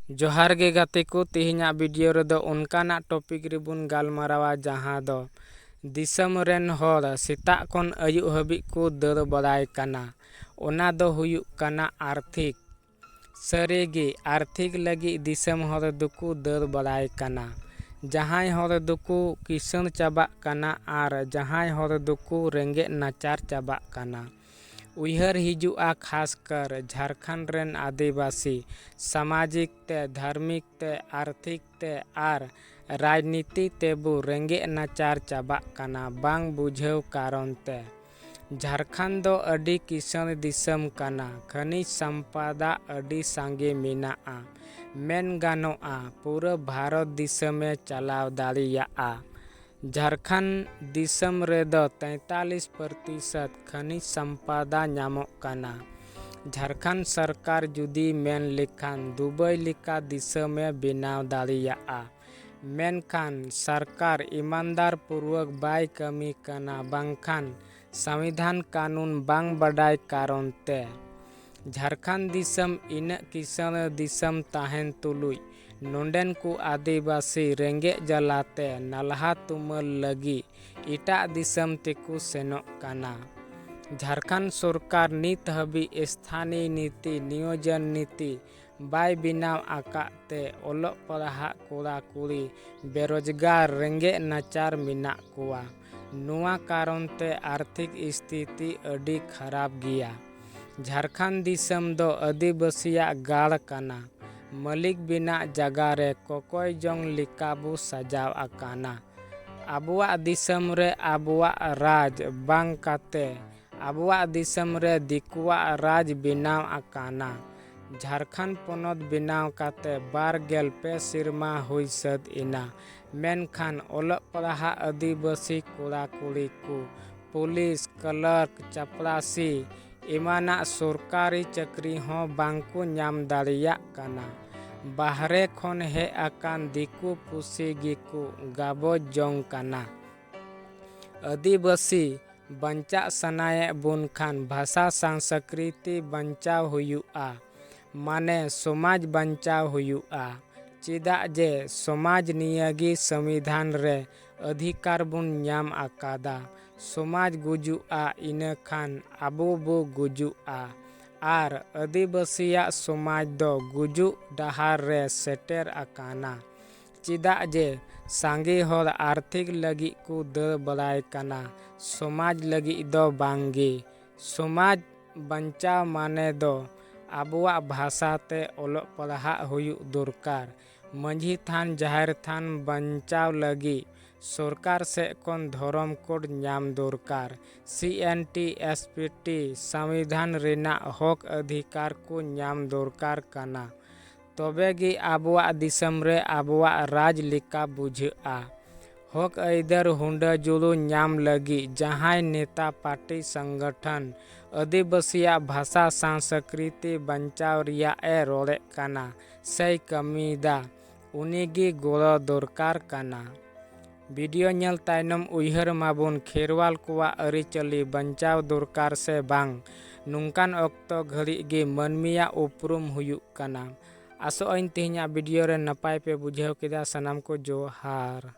जोहार गे गाते को तेहना वीडियो रेदो उनकाना टॉपिक रिबुन गालमारावा जहां दो दिसम रेन होर सेता कोन अयुब हबी को दर बड़ाय काना ओना दो हुयुक काना आर्थिक सरेगे आर्थिक लगी दिसम होर दुकु दर बड़ाय काना जहां होर दुकु किसान चाबा काना आर जहां होर दुकु रेंगे नाचार चाबा काना उयहर हिजुआ खासकर झारखंड रेन आदिवासी सामाजिक ते धार्मिक ते आर्थिक ते आर राजनीति तेबु रेंगे नाचार चाबा काना बांग बुझेव कारण ते झारखंड दो अडी किसान दिसम काना खनिज संपदा अडी सांगे मेनाआ मेन गानोआ पूरा भारत दिसमे चलाव दाड़ियाआ झारखंड दिसम रेदो 43% खनिज संपदा नामोक काना झारखंड सरकार जुदी मेन लेखान दुबई लेका दिसमे बेनाव दाड़ियाआ मेनखान सरकार ईमानदार पूर्वक बाय कमी काना बांखान संविधान कानून बांग बड़ाय कारण ते झारखंड दिसम इन किसान दिसम ताहेन तुलुई नोंडेन को आदिवासी रेंगे जलाते नालहा तुमल लगी इटा दिसम तेकु सेनोक काना झारखंड सरकार नित हबी स्थानीय नीति नियोजन नीति बाय बिनाव आकाते ओलोक पढ़ा कोड़ा कुड़ी बेरोजगार रेंगे नाचार मिना कुआ नुआ कारण ते आर्थिक स्थिति अडी खराब गिया झारखंड दिसम दो आदिवासिया गाड़ काना मलिक बिना जगह रे कोकोय जोंग लिकाबु सजाव आकाना आबुआ दिसम रे आबुआ राज बांग काते आबुआ दिसम रे दिकुआ राज बिनाव आकाना झारखंड पोनोत बिनाव काते 12 सिरमा हुई सद इना मेनखान ओलोक पढ़ा आदिवासी कोड़ा कुड़ी को पुलिस क्लर्क चपरासी इमाना सरकारी चाकरी हों बांको नाम दाड़ियाक काना बाहरे खन हे आकान दिकु पुसी गिकु गाबो जोंग काना आदिवासी बंचा सनाये बुन खान भाषा संस्कृति बंचाव हुयुआ माने समाज बंचाव हुयुआ चिदा जे समाज नियगी संविधान रे अधिकार बुन नाम आकादा समाज गुजुआ इने खान आबो बो गुजुआ आर आदिवासिया समाज दो गुजु डहार रे सेटेर आकाना चिदा जे सांगे होर आर्थिक लगी को दर बड़ाय काना समाज लगी दो बांगे समाज बंचाव माने दो आबुआ भाषा ते ओलोक पढ़ा हुयुक दरकार मंझी थान जाहिर थान बंचाव लगी सरकार से कोन धर्म कोड नाम दरकार CNT SPT संविधान रेना हक अधिकार को नाम दरकार काना तबेगी आबुआ दिसम रे आबुआ राज लेका बुझा हक आइदर हुंडा जुलू नाम लगी जहां नेता पार्टी संगठन आदिवासिया भाषा संस्कृति बंचाव रिया ए रोड़े काना सही कमीदा उनीगी गोड़ो दरकार काना वीडियो नेल तायनम उयहर माबुन खेरवाल कुआ अरिचली बंचाव दरकार से बांग नुंकान ऑक्तो घड़ी गे मनमिया उपरुम हुयुक काना आसो अइन तेहना वीडियो रे नपाय पे बुझेव केदा सनाम को जोहार।